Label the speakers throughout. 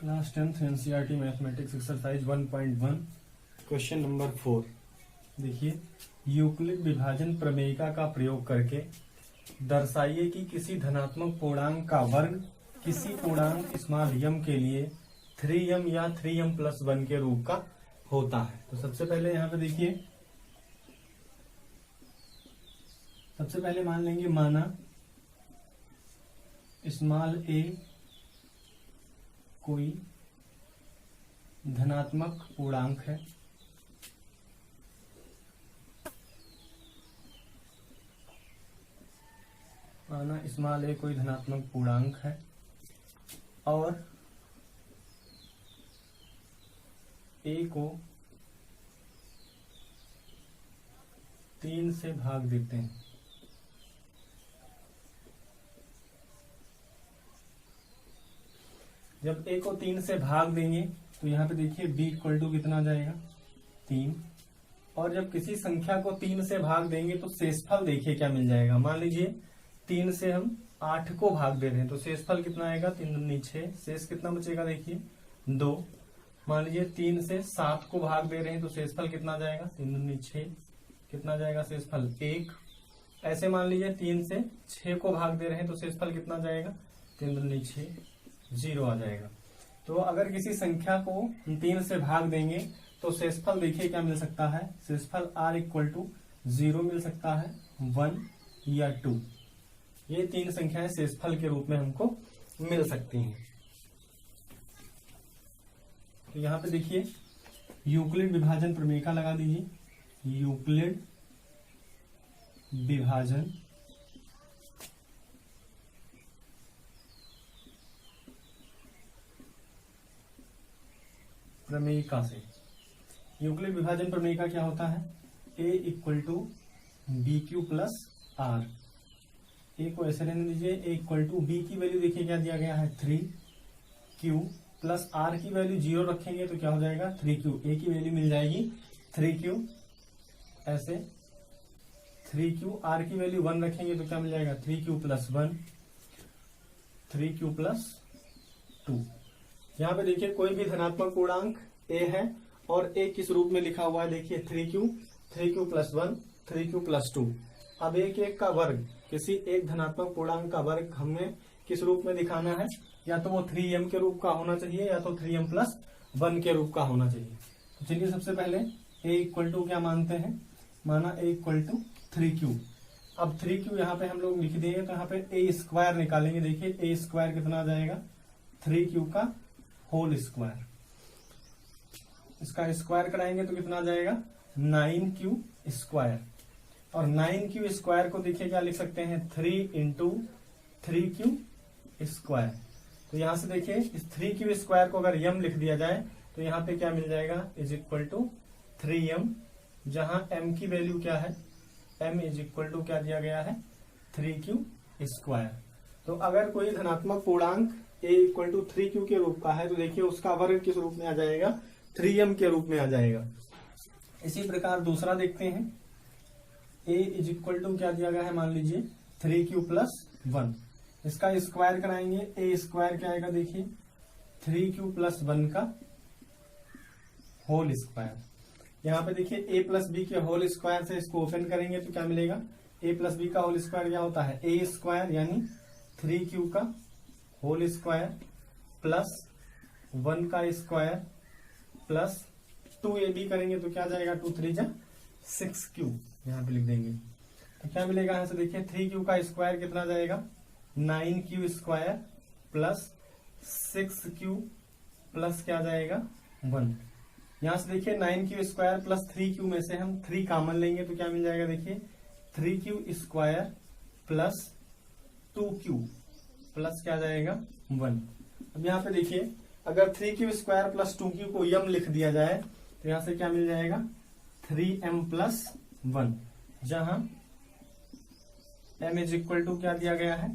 Speaker 1: Class 10th NCERT mathematics exercise 1.1 question number 4। देखिए, Euclid विभाजन प्रमेयिका का प्रयोग करके दर्शाइए कि किसी धनात्मक पूर्णांक का वर्ग किसी पूर्णांक स्मॉल m के लिए 3m या 3m + 1 के रूप का होता है। तो सबसे पहले यहाँ पे देखिए, सबसे पहले मान लेंगे, माना स्मॉल a कोई धनात्मक पूर्णांक है माना स्मॉल a कोई धनात्मक पूर्णांक है और a को 3 से भाग देते हैं। जब a को 3 से भाग देंगे तो यहाँ पे देखिए b = कितना आ जाएगा, 3। और जब किसी संख्या को 3 से भाग देंगे तो शेषफल देखिए क्या मिल जाएगा। मान लीजिए 3 से हम 8 को भाग दे रहे हैं तो शेषफल कितना आएगा, 3 दूनी 6। शेष कितना बचेगा, देखिए 2। मान लीजिए 3 से 7 को भाग दे रहे हैं तो शेषफल कितना आ जाएगा, 3 दूनी 6। कितना जाएगा शेषफल, 1। ऐसे मान लीजिए 3 से 6 को भाग दे रहे हैं तो शेषफल कितना जाएगा, 3 दूनी 6, 0 आ जाएगा। तो अगर किसी संख्या को हम 3 से भाग देंगे तो शेषफल देखिए क्या मिल सकता है, शेषफल r = 0 मिल सकता है, 1 या 2। ये 3 संख्याएं शेषफल के रूप में हमको मिल सकती हैं। तो यहाँ पे देखिए, यूक्लिड विभाजन प्रमेयिका लगा दीजिए। यूक्लिड विभाजन प्रमेयिका से, यूक्लिड विभाजन प्रमेयिका क्या होता है, a = bq + r। a को ऐसे रहने दीजिए, a = b की वैल्यू देखिए क्या दिया गया है, 3q + r की वैल्यू 0 रखेंगे तो क्या हो जाएगा, 3q। a की वैल्यू मिल जाएगी 3q, ऐसे 3q। r की वैल्यू 1 रखेंगे तो क्या मिल जाएगा, 3q + 1, 3q + 2। यहाँ पे देखिए कोई भी धनात्मक पूर्णांक a है और a किस रूप में लिखा हुआ है, देखिए 3q + 1, 3q + 2। अब एक का वर्ग, किसी एक धनात्मक पूर्णांक का वर्ग हमें किस रूप में दिखाना है, या तो वो 3m के रूप का होना चाहिए या तो 3m + 1 के रूप का होना चाहिए। तो चलिए सबसे पहले a = क्या मानते हैं, माना a = 3q। अब 3q यहाँ पे हम लोग लिख देंगे तो यहाँ पे a² निकालेंगे। देखिए a² कितना आ जाएगा, 3q का होल स्क्वायर। इसका स्क्वायर कराएंगे तो कितना आ जाएगा, 9q²। और 9q² को देखिए क्या लिख सकते हैं, 3 × 3q²। तो यहां से देखिए इस 3q² को अगर m लिख दिया जाए तो यहाँ पे क्या मिल जाएगा, = 3m, जहां m की वैल्यू क्या है, m = क्या दिया गया है, 3q²। तो अगर कोई धनात्मक पूर्णांक a = 3q के रूप का है तो देखिए उसका वर्ग किस रूप में आ जाएगा, 3m के रूप में आ जाएगा। इसी प्रकार दूसरा देखते हैं, a = क्या दिया गया है, मान लीजिए 3q + 1। इसका स्क्वायर कराएंगे, a² क्या आएगा, देखिए 3q + 1 का होल स्क्वायर। यहाँ पे देखिए a + b के होल स्क्वायर से इसको ओपन करेंगे तो क्या मिलेगा, a + b का होल स्क्वायर क्या होता है, a² यानी 3q का होल स्क्वायर प्लस 1 का स्क्वायर प्लस 2ab करेंगे तो क्या जाएगा, 2 3 जा 6q। यहाँ पे लिख देंगे तो क्या मिलेगा, यहाँ से देखिए 3q का स्क्वायर कितना जाएगा, 9q² प्लस 6q प्लस क्या जाएगा, 1। यहाँ से देखिए 9q² प्लस 3q में से हम 3 कॉमन लेंगे तो क्या मिल जाएगा, देखिए 3q² प्लस 2q प्लस क्या जाएगा, 1। अब यहाँ पे देखिए अगर 3q² प्लस 2q को m लिख दिया जाए तो यहाँ से क्या मिल जाएगा, 3m + 1, जहां m = क्या दिया गया है,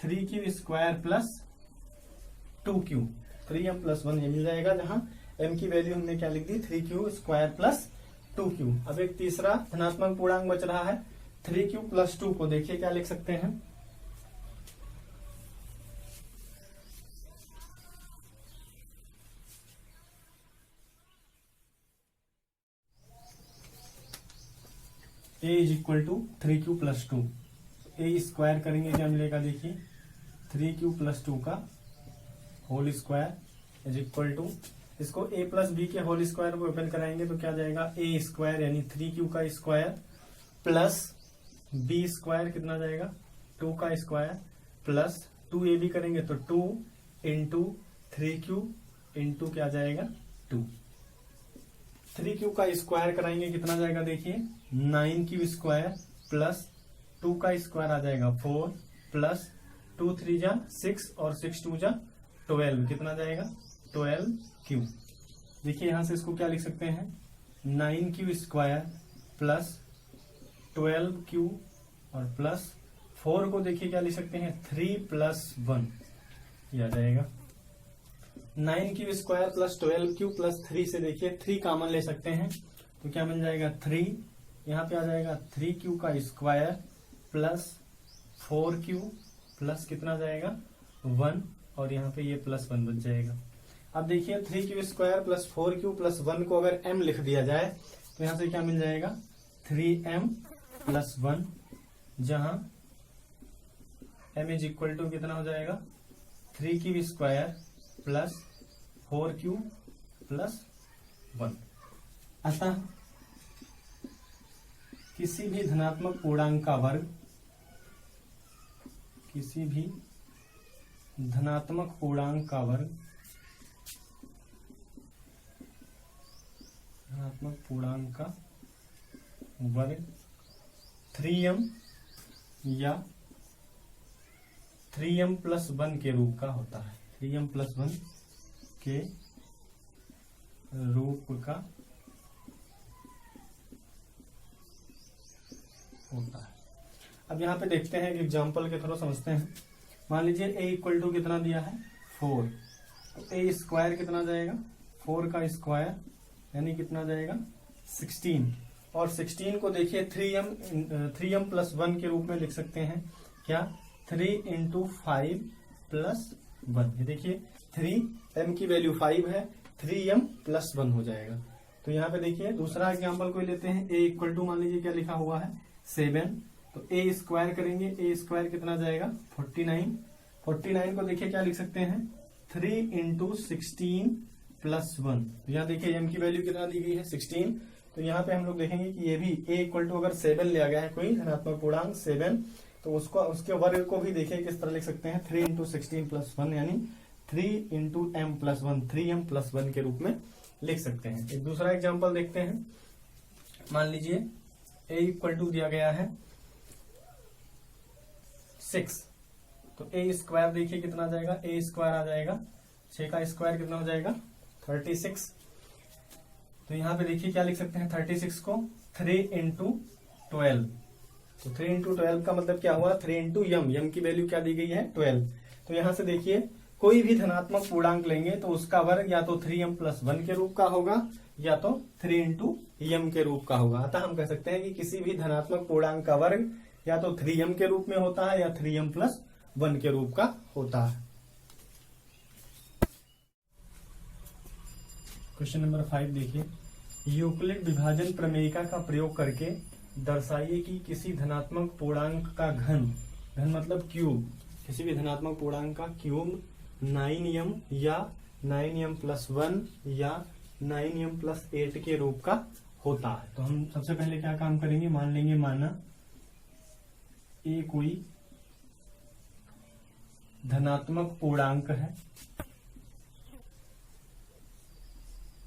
Speaker 1: 3q² प्लस 2q, 3m + 1 ये मिल जाएगा, जहां m की वैल्यू हमने क्या लिख दी, 3q² प्लस 2q। अब एक तीसरा धनात्मक पूर्णांक बच रहा है, 3q + 2 को देखिए क्या लिख सकते हैं, a is equal to 3q plus 2, a square करेंगे क्या मिलेगा देखिए 3q प्लस 2 का whole square is equal to, इसको a प्लस बी के होल स्क्वायर को ओपन कराएंगे तो क्या जाएगा a स्क्वायर यानी 3q का स्क्वायर प्लस b स्क्वायर कितना जाएगा 2 का स्क्वायर प्लस 2ab करेंगे तो 2 इंटू 3q इंटू क्या जाएगा 2, 3q का स्क्वायर कराएंगे कितना जाएगा देखिए 9q स्क्वायर प्लस 2 का स्क्वायर आ जाएगा 4 प्लस 2 3 जा 6 और 6 2 जा 12 कितना जाएगा 12q। देखिए यहां से इसको क्या लिख सकते हैं 9q स्क्वायर प्लस 12q और प्लस 4 को देखिए क्या लिख सकते हैं 3 प्लस 1 यह आ जाएगा 9q square plus 12q plus 3 से देखिए 3 कॉमन ले सकते हैं तो क्या बन जाएगा 3, यहाँ पे आ जाएगा 3q का स्क्वायर प्लस 4q प्लस कितना जाएगा 1 और यहाँ पे ये प्लस 1 बच जाएगा। अब देखिए 3q square plus 4q plus 1 को अगर m लिख दिया जाए तो यहाँ से क्या मिल जाएगा 3m प्लस 1, जहां m इज इक्वल टू कितना हो जाएगा 3q square plus 4q plus 1। अतः किसी भी धनात्मक पूर्णांक का वर्ग, किसी भी धनात्मक पूर्णांक का वर्ग, धनात्मक पूर्णांक का वर्ग 3m या 3m प्लस 1 के रूप का होता है, 3m प्लस 1 के रूप का होता है। अब यहाँ पे देखते हैं एक एग्जांपल के थ्रू समझते हैं। मान लीजिए a इक्वल टू कितना दिया है 4, तो a स्क्वायर कितना जाएगा 4 का स्क्वायर यानी कितना जाएगा 16, और 16 को देखिए 3m प्लस 1 के रूप में लिख सकते हैं क्या 3 इंटू 5 प्लस 1। ये देखिए 3m की वैल्यू 5 है, 3m प्लस 1 हो जाएगा। तो यहाँ पे देखिए दूसरा एग्जांपल कोई लेते हैं a इक्वल टू मान लीजिए क्या लिखा हुआ है 7, तो a स्क्वायर करेंगे, a स्क्वायर कितना जाएगा 49, 49 को देखिए क्या लिख सकते हैं 3 इंटू 16 प्लस 1। तो यहाँ देखिए m की वैल्यू कितना दी गई है 16, तो यहाँ पे हम लोग देखेंगे कि ये भी a इक्वल टू अगर 7 लिया गया है कोई धनात्मक पूर्णांक 7, तो उसको उसके वर्ग को भी देखिए किस तरह लिख सकते हैं 3 इंटू 16 प्लस 1 यानी 3 into m plus 1, 3m plus 1 के रूप में लिख सकते हैं। एक दूसरा एग्जाम्पल देखते हैं। मान लीजिए a इक्वल टू दिया गया है 6, तो a स्क्वायर देखिए कितना जाएगा a स्क्वायर आ जाएगा 6 का स्क्वायर कितना हो जाएगा 36। तो यहाँ पे देखिए क्या लिख सकते हैं 36 को 3 इंटू 12, तो 3 इंटू 12 का मतलब क्या हुआ 3 इंटू यम की वैल्यू क्या दी गई है 12। तो यहाँ से देखिए कोई भी धनात्मक पूर्णांक लेंगे तो उसका वर्ग या तो 3m प्लस 1 के रूप का होगा या तो 3 इंटू यम के रूप का होगा। अतः हम कह सकते हैं कि किसी भी धनात्मक पूर्णांक का वर्ग या तो 3m के रूप में होता है या 3m प्लस 1 के रूप का होता है। क्वेश्चन नंबर 5 देखिए, यूक्लिड विभाजन प्रमेयिका का प्रयोग करके दर्शाइए कि किसी धनात्मक पूर्णांक का घन मतलब क्यूब, किसी भी धनात्मक पूर्णांक का क्यूब 9m या 9m प्लस 1 या 9m प्लस 8 के रूप का होता है। तो हम सबसे पहले क्या काम करेंगे, मान लेंगे माना a कोई धनात्मक पूर्णांक है,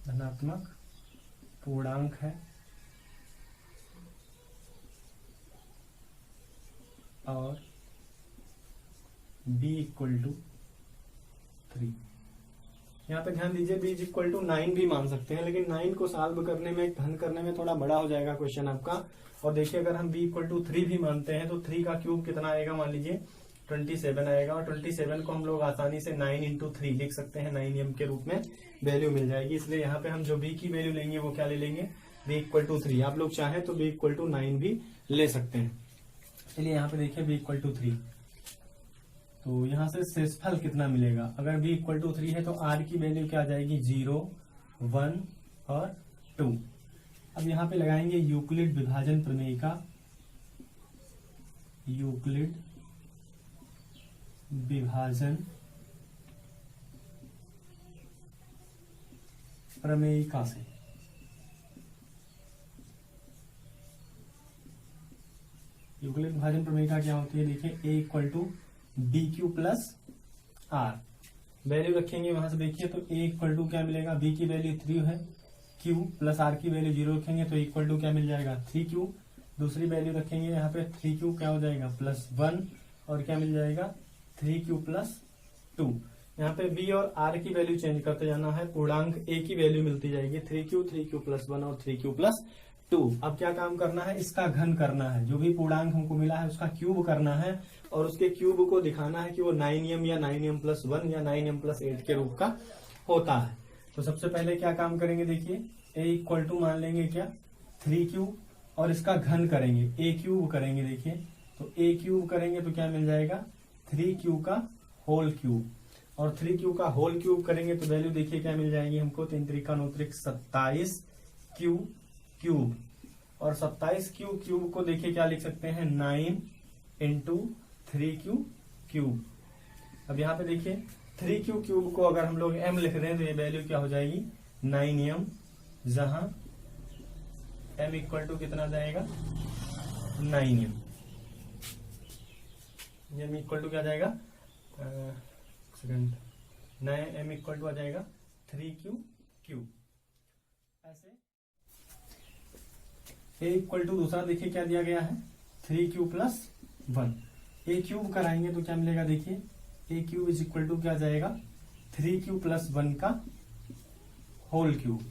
Speaker 1: धनात्मक पूर्णांक है और b इक्वल टू 3। यहाँ पे ध्यान दीजिए b इज इक्वल टू 9 भी मान सकते हैं, लेकिन 9 को सॉल्व करने में घन करने में थोड़ा बड़ा हो जाएगा क्वेश्चन आपका। और देखिए अगर हम b इक्वल टू 3 भी मानते हैं तो 3 का क्यूब कितना आएगा, मान लीजिए 27 आएगा, और 27 को हम लोग आसानी से 9 इंटू 3 लिख सकते हैं, 9m के रूप में वैल्यू मिल जाएगी। इसलिए यहाँ पे हम जो b की वैल्यू लेंगे वो क्या ले लेंगे b इक्वल टू 3। आप लोग चाहें तो b इक्वल टू 9 भी ले सकते हैं। चलिए यहाँ पे देखिए b इक्वल टू 3, तो यहाँ से शेषफल कितना मिलेगा, अगर b इक्वल टू 3 है तो r की वैल्यू क्या आ जाएगी 0, 1 और 2। अब यहाँ पे लगाएंगे यूक्लिड विभाजन प्रमेय का, यूक्लिड विभाजन प्रमेयिका से। यूक्लिड विभाजन प्रमेयिका क्या होती है, देखिए a equal to b q plus r, value रखेंगे वहां से देखिए तो ए इक्वल टू क्या मिलेगा, बी की वैल्यू 3 है, क्यू प्लस आर की वैल्यू 0 रखेंगे तो इक्वल टू क्या मिल जाएगा 3Q, दूसरी वैल्यू रखेंगे यहाँ पे 3Q क्या हो जाएगा +1 और क्या मिल जाएगा 3Q + 2। यहाँ पे b और r की वैल्यू चेंज करते जाना है, पूर्णांक a की वैल्यू मिलती जाएगी 3Q + 1 और 3Q + 2। अब क्या काम करना है, इसका घन करना है, जो भी पूर्णांक हमको मिला है उसका क्यूब करना है और उसके क्यूब को दिखाना है कि वो 9m या 9m + 1 या 9m + 8 के रूप का होता है। तो सबसे पहले क्या काम करेंगे, देखिए a इक्वल टू मान लेंगे क्या 3Q और इसका घन करेंगे a क्यूब करेंगे, देखिए तो a क्यूब करेंगे तो क्या मिल जाएगा 3Q का होल क्यूब और 3Q का होल क्यूब करेंगे तो वैल्यू देखिए क्या मिल जाएगी हमको 3 × 9 = 27Q क्यूब और 27Q क्यूब को देखिए क्या लिख सकते हैं 9 × 3Q क्यूब। अब यहाँ पे देखिए 3Q क्यूब को अगर हम लोग m लिख रहे हैं तो ये वैल्यू क्या हो जाएगी 9m, जहां m इक्वल टू कितना जाएगा 9m, m इक्वल टू क्या जाएगा सेकंड 9m इक्वल टू आ जाएगा 3Q क्यूब। ऐसे a इक्वल टू दूसरा देखिए क्या दिया गया है 3Q + 1, a क्यूब कराएंगे तो क्या मिलेगा, देखिए a क्यूब इक्वल टू क्या जाएगा 3Q + 1 का होल क्यूब।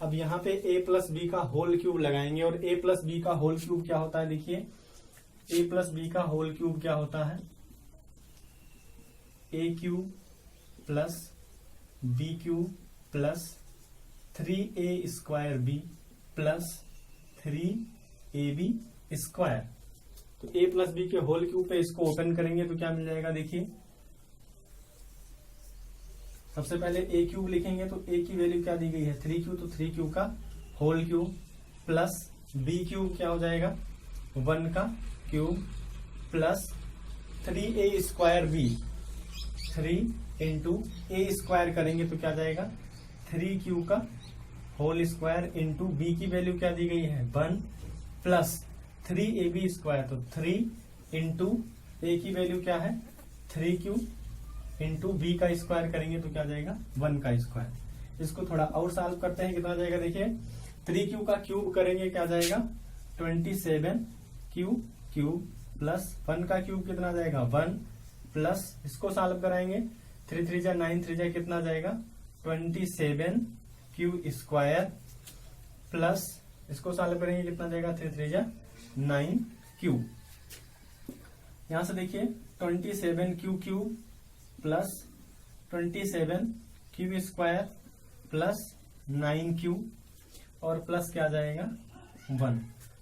Speaker 1: अब यहाँ पे a + b का होल क्यूब लगाएंगे और a + b का होल क्यूब क्या होता है, देखिए a + b का होल क्यूब क्या होता है a³ + b³ + 3a² + 3ab²। तो a + b के होल क्यूब पे इसको ओपन करेंगे तो क्या मिल जाएगा, देखिए सबसे पहले a³ लिखेंगे तो a की वैल्यू क्या दी गई है 3Q, तो 3Q का होल क्यूब प्लस b³ क्या हो जाएगा 1 का क्यूब प्लस 3a²b, 3 × a² करेंगे तो क्या जाएगा 3Q का होल स्क्वायर इंटू b की वैल्यू क्या दी गई है 1 प्लस 3ab², तो 3 × a की वैल्यू क्या है 3Q इंटू b का स्क्वायर करेंगे तो क्या जाएगा 1 का स्क्वायर। इसको थोड़ा और सॉल्व करते हैं, कितना जाएगा देखिए 3Q का क्यूब करेंगे क्या जाएगा 27Q क्यूब प्लस 1 का क्यूब कितना जाएगा 1 प्लस इसको सॉल्व कराएंगे 3 3 जा 9 3 जा कितना जाएगा 27Q² प्लस इसको सॉल्व करेंगे कितना जाएगा 3 3 जा 9Q। यहां से देखिए 27Q cube plus 27Q² plus 9Q और प्लस क्या जाएगा 1।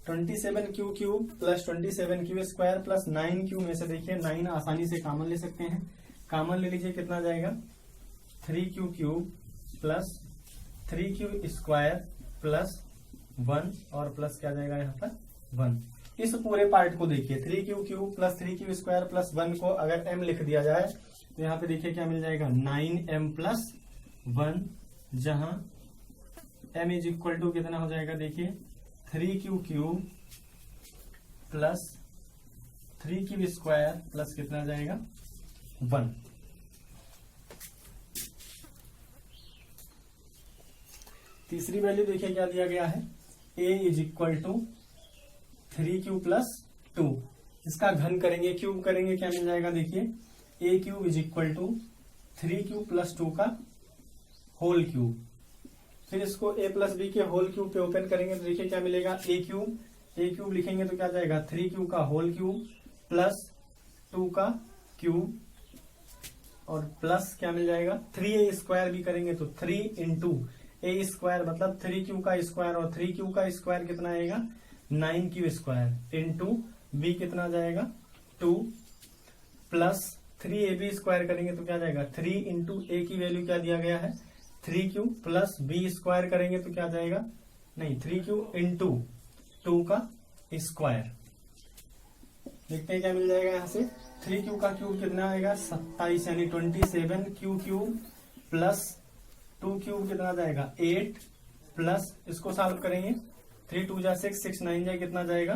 Speaker 1: 27Q cube plus 27Q² plus 9Q में से देखिए 9 आसानी से कॉमन ले सकते हैं, कॉमन ले लीजिए कितना जाएगा 3Q cube plus 3Q² plus 1 और प्लस क्या जाएगा यहाँ पर 1। इस पूरे पार्ट को देखिए 3Q cube plus 3Q² plus 1 को अगर m लिख दिया जाए तो यहाँ पे देखिए क्या मिल जाएगा 9m + 1, जहां m इक्वल टू कितना हो जाएगा देखिए 3Q cube plus 3Q² plus कितना जाएगा 1। तीसरी वैल्यू देखिए क्या दिया गया है a इक्वल टू 3Q + 2, इसका घन करेंगे क्यूब करेंगे क्या मिल जाएगा देखिए a³ इक्वल टू 3Q + 2 का होल क्यूब। फिर इसको a + b के होल क्यूब पे ओपन करेंगे तो देखिए क्या मिलेगा a³ लिखेंगे तो क्या जाएगा 3Q का होल क्यूब प्लस 2 का क्यूब और प्लस क्या मिल जाएगा 3a² भी करेंगे तो 3 × a² मतलब 3Q का स्क्वायर और 3Q का स्क्वायर कितना आएगा 9Q² इंटू b कितना जाएगा 2 प्लस 3ab² करेंगे तो क्या जाएगा 3 × a की वैल्यू क्या दिया गया है 3Q प्लस b² करेंगे तो क्या जाएगा नहीं 3q इंटू 2 का स्क्वायर। देखते हैं क्या मिल जाएगा यहाँ से। 3q का क्यूब कितना आएगा 27 यानी 27q क्यूब प्लस 2 क्यूब कितना जाएगा 8 प्लस इसको सॉल्व करेंगे 3 2 जा 6 6 9 जा कितना जाएगा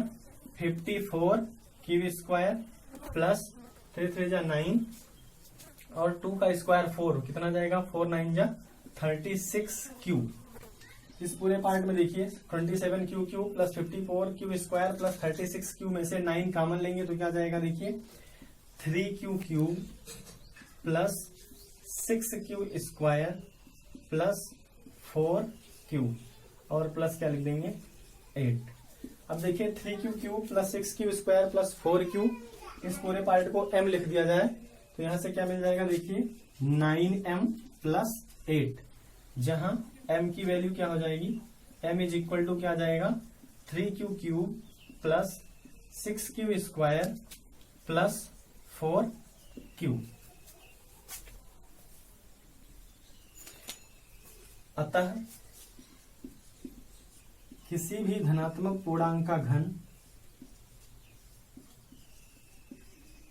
Speaker 1: 54 क्यूब स्क्वायर प्लस 3 3 जा 9 और 2 का स्क्वायर 4 कितना जाएगा 4 9 जा 36 क्यूब। इस पूरे पार्ट में देखिए 27 Q cube plus 54 Q square plus 36 Q में से 9 कॉमन लेंगे तो क्या जाएगा देखिए 3q cube plus 6q square plus 4q और प्लस क्या लिख देंगे 8। अब देखिए 3q cube plus 6q square plus 4q, इस पूरे पार्ट को m लिख दिया जाए तो यहां से क्या मिल जाएगा देखिए 9m प्लस 8, जहां m की वैल्यू क्या हो जाएगी m इज इक्वल टू क्या जाएगा 3q cube plus 6q square plus 4q। अतः किसी भी धनात्मक पूर्णांक का घन,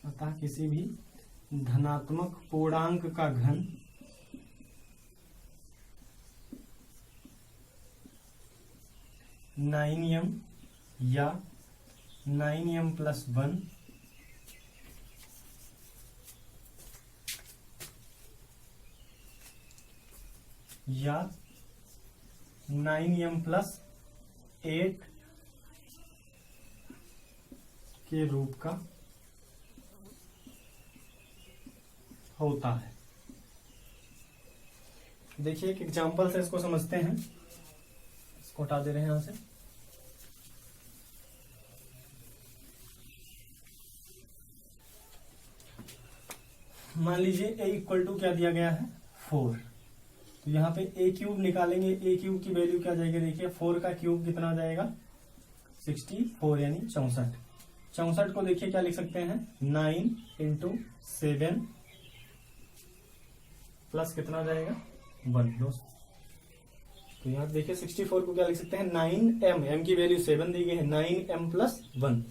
Speaker 1: अतः किसी भी धनात्मक पूर्णांक का घन नाइन एम या 9m प्लस 1 या 9m प्लस 8 के रूप का होता है। देखिए एक एग्जांपल से इसको समझते हैं, इसको हटा दे रहे हैं यहां से। मान लीजिए a इक्वल टू क्या दिया गया है 4, तो यहाँ पे a क्यूब निकालेंगे। a क्यूब की वैल्यू क्या जाएगी देखिए 4 का क्यूब कितना जाएगा 64 यानी 64। 64 को देखिए क्या लिख सकते हैं 9 इंटू 7 प्लस कितना जाएगा 1 दोस्त। तो यहाँ देखिए 64 को क्या लिख सकते हैं 9m, m की वैल्यू 7 दी गई है 9m प्लस 1।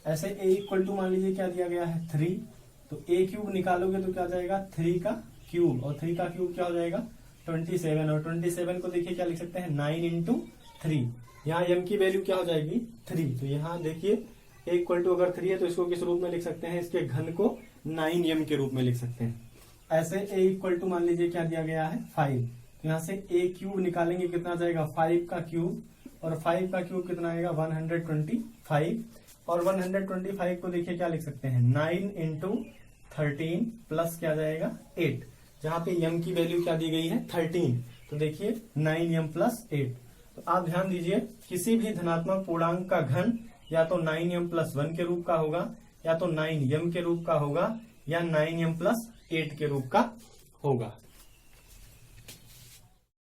Speaker 1: ऐसे a इक्वल टू मान लीजिए क्या दिया गया है 3, तो a क्यूब निकालोगे तो क्या जाएगा 3 का क्यूब और 3 का क्यूब क्या हो जाएगा 27 और 27 को देखिए क्या लिख सकते हैं 9 इंटू 3। यहाँ m की वैल्यू क्या हो जाएगी 3, तो यहाँ देखिए a इक्वल टू अगर 3 है तो इसको किस रूप में लिख सकते हैं, इसके घन को 9m के रूप में लिख सकते हैं। ऐसे a इक्वल टू मान लीजिए क्या दिया गया है 5, तो यहाँ से a क्यूब निकालेंगे कितना जाएगा 5 का क्यूब और 5 का क्यूब कितना आएगा 125 और 125 को देखिए क्या लिख सकते हैं 9 इंटू 13 प्लस क्या जाएगा 8, जहां पे m की वैल्यू क्या दी गई है 13, तो देखिए 9m प्लस 8। तो आप ध्यान दीजिए किसी भी धनात्मक पूर्णांक का घन या तो 9m प्लस 1 के रूप का होगा या तो 9m के रूप का होगा या 9m प्लस 8 के रूप का होगा।